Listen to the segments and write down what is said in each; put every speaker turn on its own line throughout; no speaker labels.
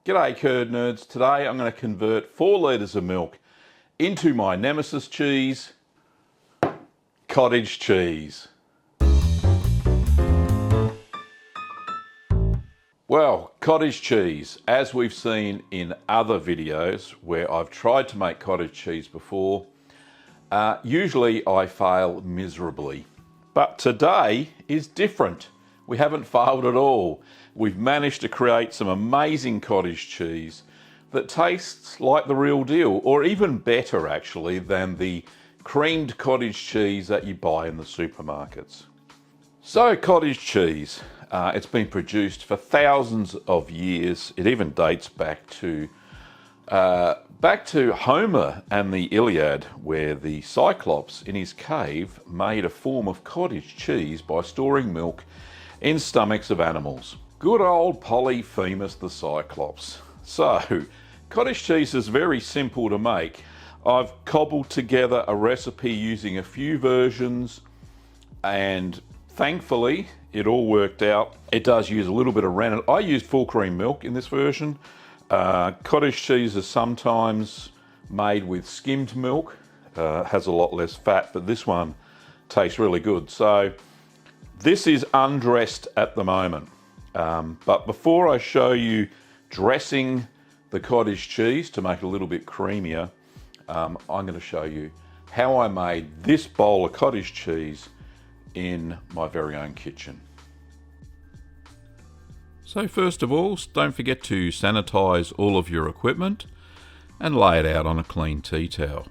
G'day curd nerds. Today I'm going to convert 4 litres of milk into my nemesis cheese, cottage cheese. Well, cottage cheese, as we've seen in other videos where I've tried to make cottage cheese before, usually I fail miserably. But today is different. We haven't failed at all. We've managed to create some amazing cottage cheese that tastes like the real deal, or even better actually than the creamed cottage cheese that you buy in the supermarkets. So cottage cheese, it's been produced for thousands of years. It even dates back to Homer and the Iliad, where the Cyclops in his cave made a form of cottage cheese by storing milk in stomachs of animals. Good old Polyphemus the Cyclops. So, cottage cheese is very simple to make. I've cobbled together a recipe using a few versions, and thankfully it all worked out. It does use a little bit of rennet. I used full cream milk in this version. Cottage cheese is sometimes made with skimmed milk. Has a lot less fat, but this one tastes really good. So this is undressed at the moment. But before I show you dressing the cottage cheese to make it a little bit creamier, I'm going to show you how I made this bowl of cottage cheese in my very own kitchen. So first of all, don't forget to sanitize all of your equipment and lay it out on a clean tea towel.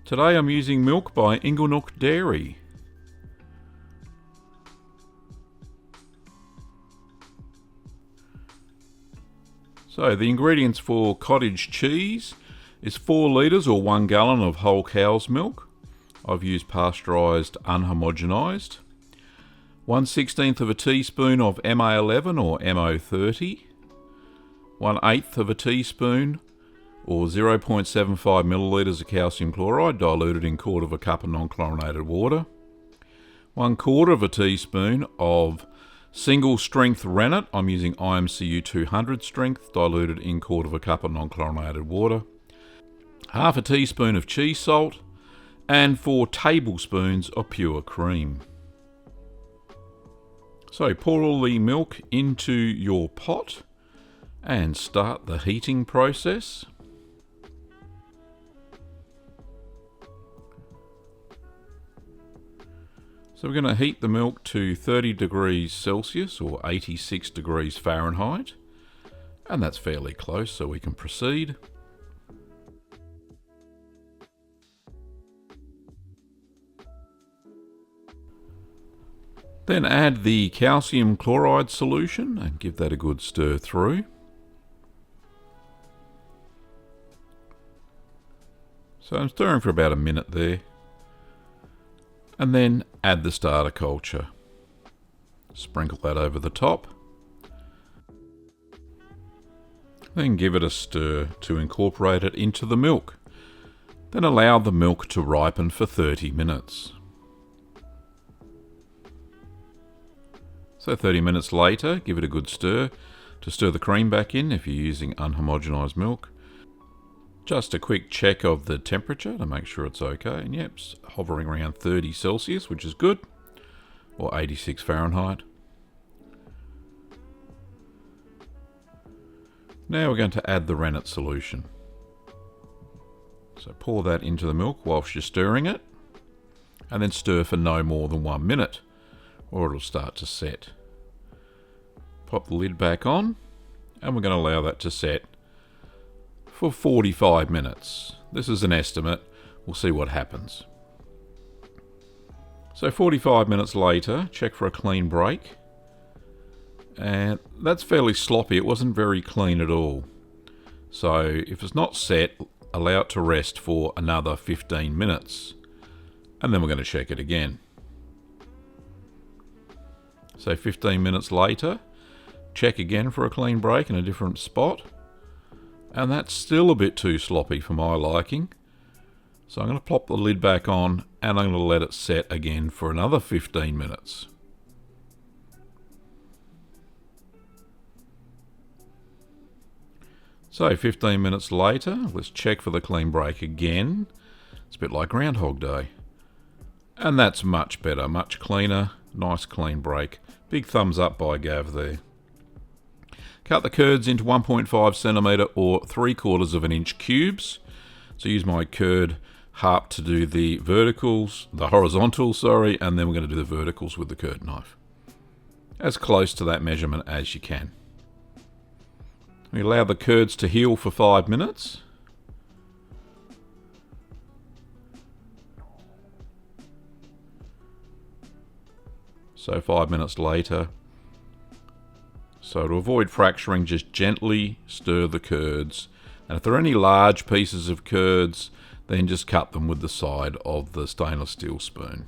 Today I'm using milk by Inglenook Dairy. So the ingredients for cottage cheese is 4 litres or 1 gallon of whole cow's milk. I've used pasteurised unhomogenised. 1/16 of a teaspoon of MA11 or MO30. 1/8 of a teaspoon or 0.75 millilitres of calcium chloride diluted in 1/4 of a cup of non-chlorinated water. 1/4 of a teaspoon of single strength rennet. I'm using IMCU 200 strength diluted in 1/4 of a cup of non-chlorinated water. 1/2 teaspoon of cheese salt and 4 tablespoons of pure cream. So pour all the milk into your pot and start the heating process. So we're going to heat the milk to 30 degrees Celsius or 86 degrees Fahrenheit, and that's fairly close, so we can proceed. Then add the calcium chloride solution and give that a good stir through. So I'm stirring for about a minute there. And then add the starter culture. Sprinkle that over the top. Then give it a stir to incorporate it into the milk. Then allow the milk to ripen for 30 minutes. So 30 minutes later, give it a good stir to stir the cream back in if you're using unhomogenised milk. Just a quick check of the temperature to make sure it's okay, and yep, it's hovering around 30 Celsius, which is good, or 86 Fahrenheit. Now we're going to add the rennet solution. So pour that into the milk whilst you're stirring it, and then stir for no more than 1 minute, or it'll start to set. Pop the lid back on, and we're going to allow that to set for 45 minutes. This is an estimate. We'll see what happens. So 45 minutes later, check for a clean break. And that's fairly sloppy. It wasn't very clean at all. So if it's not set, allow it to rest for another 15 minutes. And then we're going to check it again. So 15 minutes later, check again for a clean break in a different spot. And that's still a bit too sloppy for my liking. So I'm going to plop the lid back on and I'm going to let it set again for another 15 minutes. So 15 minutes later, let's check for the clean break again. It's a bit like Groundhog Day. And that's much better, much cleaner, nice clean break. Big thumbs up by Gav there. Cut the curds into 1.5 centimetre or 3/4 of an inch cubes. So use my curd harp to do the horizontals, and then we're going to do the verticals with the curd knife. As close to that measurement as you can. We allow the curds to heal for 5 minutes. So 5 minutes later. So to avoid fracturing, just gently stir the curds. And if there are any large pieces of curds, then just cut them with the side of the stainless steel spoon.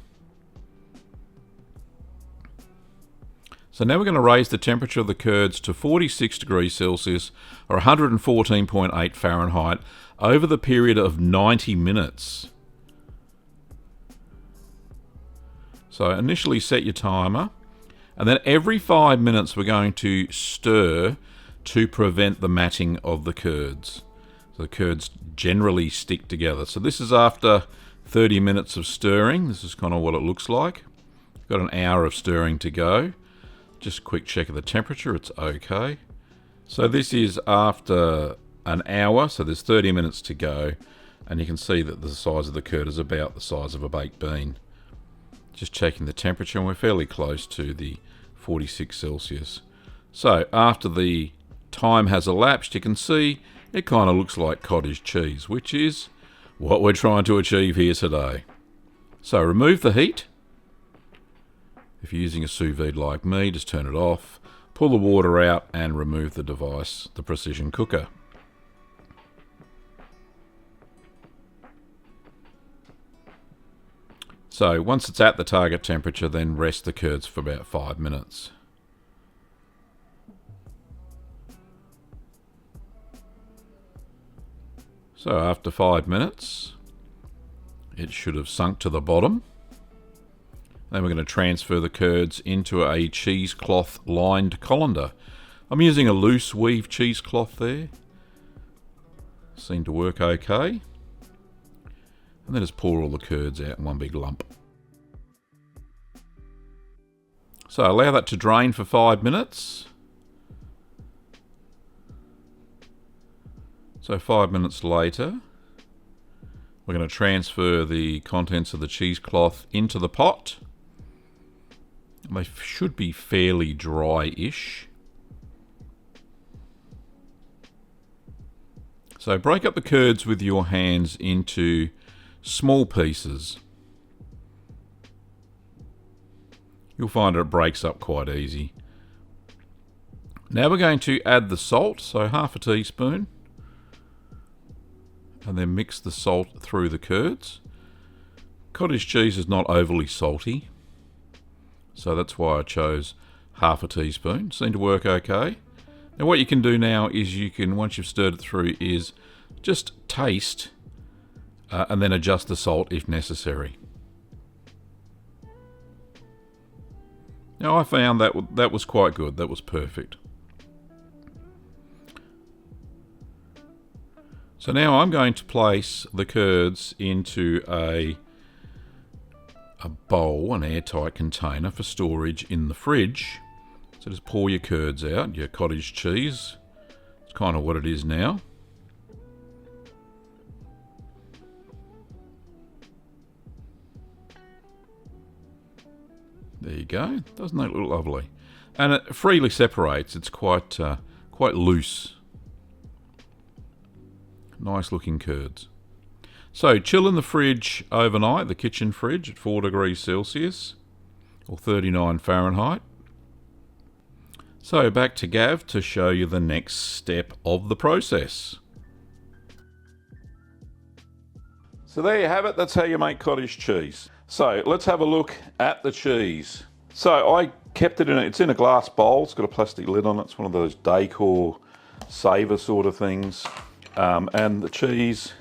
So now we're going to raise the temperature of the curds to 46 degrees Celsius or 114.8 Fahrenheit over the period of 90 minutes. So initially set your timer, and then every 5 minutes we're going to stir to prevent the matting of the curds. So the curds generally stick together. So this is after 30 minutes of stirring. This is kind of what it looks like. Got an hour of stirring to go. Just a quick check of the temperature, it's okay. So this is after an hour, so there's 30 minutes to go, and you can see that the size of the curd is about the size of a baked bean. Just checking the temperature, and we're fairly close to the 46 Celsius. So after the time has elapsed, you can see it kind of looks like cottage cheese, which is what we're trying to achieve here today. So remove the heat. If you're using a sous vide like me, just turn it off, pull the water out and remove the device, the precision cooker. So once it's at the target temperature, then rest the curds for about 5 minutes. So after 5 minutes, it should have sunk to the bottom. Then we're going to transfer the curds into a cheesecloth lined colander. I'm using a loose weave cheesecloth there. Seemed to work okay. And then just pour all the curds out in one big lump. So allow that to drain for 5 minutes. So 5 minutes later, we're going to transfer the contents of the cheesecloth into the pot. They should be fairly dry-ish. So break up the curds with your hands into small pieces. You'll find it breaks up quite easy. Now we're going to add the salt, so half a teaspoon. And then mix the salt through the curds. Cottage cheese is not overly salty, so that's why I chose half a teaspoon. Seemed to work okay. Now what you can do now is you can, once you've stirred it through, is just taste and then adjust the salt if necessary. Now I found that was quite good. That was perfect. So now I'm going to place the curds into a bowl, an airtight container for storage in the fridge. So just pour your curds out, your cottage cheese. It's kind of what it is now. There you go. Doesn't that look lovely? And it freely separates. It's quite loose. Nice looking curds. So chill in the fridge overnight, the kitchen fridge at 4 degrees Celsius or 39 Fahrenheit. So back to Gav to show you the next step of the process. So there you have it. That's how you make cottage cheese. So let's have a look at the cheese. So I kept it it's in a glass bowl. It's got a plastic lid on it. It's one of those decor saver sort of things. And the cheese,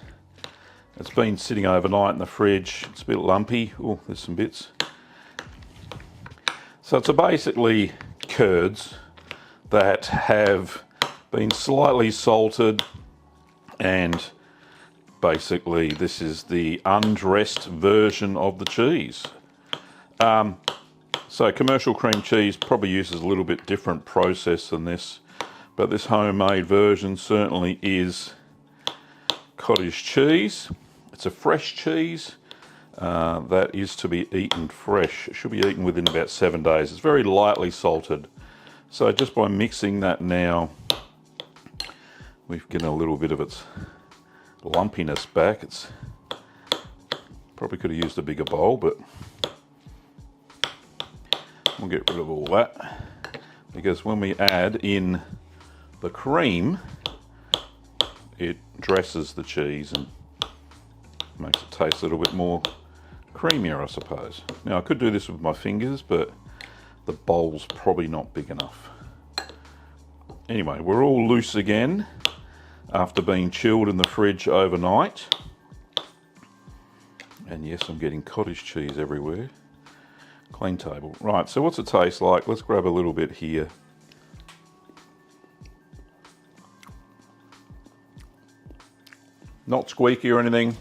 it's been sitting overnight in the fridge. It's a bit lumpy. Oh, there's some bits. So it's basically curds that have been slightly salted, And basically this is the undressed version of the cheese. So commercial cream cheese probably uses a little bit different process than this, but this homemade version certainly is cottage cheese. It's a fresh cheese that is to be eaten fresh. It should be eaten within about 7 days. It's very lightly salted. So just by mixing that now, we've given a little bit of its lumpiness back. It's probably could have used a bigger bowl, but we'll get rid of all that, because when we add in the cream, it dresses the cheese and makes it taste a little bit more creamier, I suppose. Now I could do this with my fingers, but the bowl's probably not big enough. Anyway, we're all loose again after being chilled in the fridge overnight. And yes, I'm getting cottage cheese everywhere. Clean table. Right, so what's it taste like? Let's grab a little bit here. Not squeaky or anything.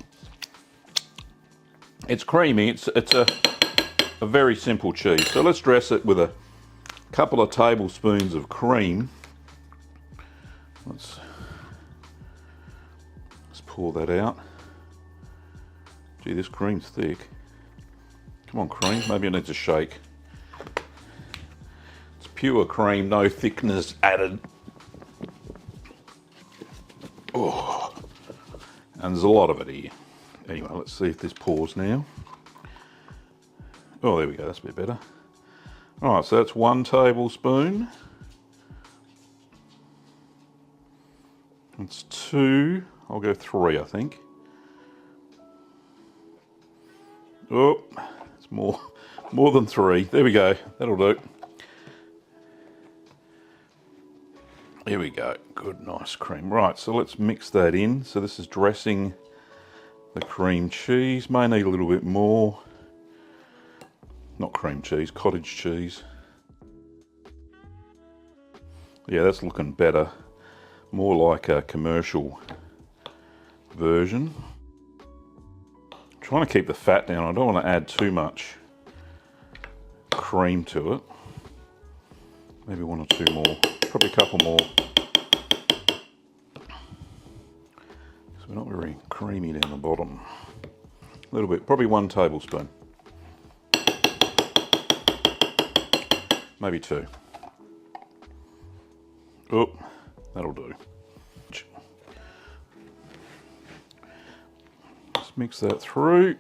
It's creamy. It's a very simple cheese. So let's dress it with a couple of tablespoons of cream. Let's pour that out. Gee, this cream's thick. Come on, cream. Maybe it needs a shake. It's pure cream, no thickness added. Oh, and there's a lot of it here. Anyway, let's see if this pours now. Oh, there we go. That's a bit better. All right, so that's 1 tablespoon. That's 2. I'll go 3, I think. Oh, it's more than 3. There we go. That'll do. Here we go. Good, nice cream. Right, so let's mix that in. So this is dressing the cream cheese. May need a little bit more. Not cream cheese, cottage cheese. Yeah, that's looking better. More like a commercial version. Trying to keep the fat down. I don't want to add too much cream to it. Maybe 1 or 2 more. Probably a couple more. So we're not very creamy down the bottom. A little bit, probably 1 tablespoon. Maybe 2. Oh, that'll do. Just mix that through.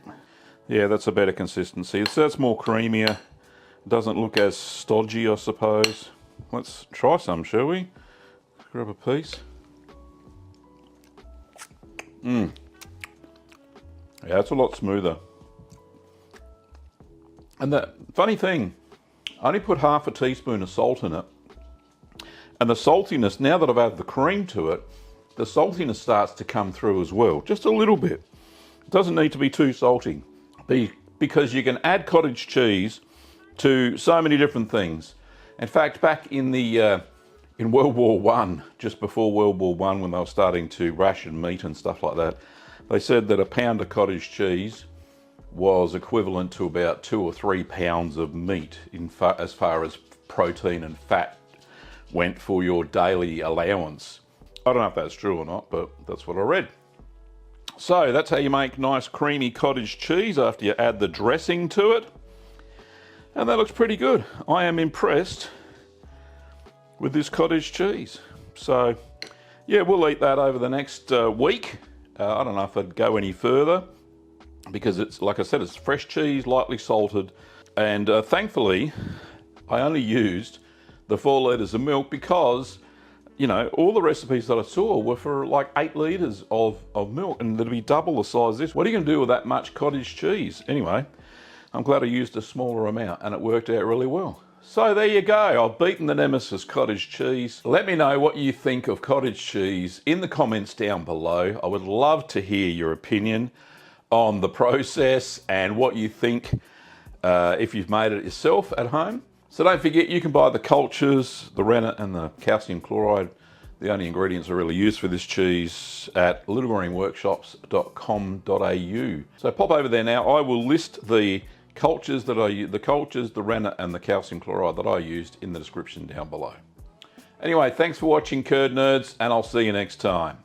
Yeah, that's a better consistency. So that's more creamier. Doesn't look as stodgy, I suppose. Let's try some, shall we? Let's grab a piece. Yeah, it's a lot smoother. And the funny thing, I only put half a teaspoon of salt in it. And the saltiness, now that I've added the cream to it, the saltiness starts to come through as well. Just a little bit. It doesn't need to be too salty. Because you can add cottage cheese to so many different things. In fact, back in the in World War One, just before World War One, when they were starting to ration meat and stuff like that, they said that a pound of cottage cheese was equivalent to about 2 or 3 pounds of meat as far as protein and fat went for your daily allowance. I don't know if that's true or not, but that's what I read. So that's how you make nice creamy cottage cheese after you add the dressing to it. And that looks pretty good. I am impressed with this cottage cheese. So yeah, we'll eat that over the next week. I don't know if I'd go any further because it's, like I said, it's fresh cheese, lightly salted. And thankfully, I only used the 4 litres of milk because, you know, all the recipes that I saw were for like 8 litres of milk, and that'd be double the size of this. What are you going to do with that much cottage cheese? Anyway, I'm glad I used a smaller amount and it worked out really well. So there you go. I've beaten the nemesis cottage cheese. Let me know what you think of cottage cheese in the comments down below. I would love to hear your opinion on the process and what you think if you've made it yourself at home. So don't forget, you can buy the cultures, the rennet and the calcium chloride. the only ingredients I really use for this cheese at littlegreenworkshops.com.au. So pop over there now. I will list the cultures, the rennet and the calcium chloride that I used in the description down below. Anyway, thanks for watching, Curd Nerds, and I'll see you next time.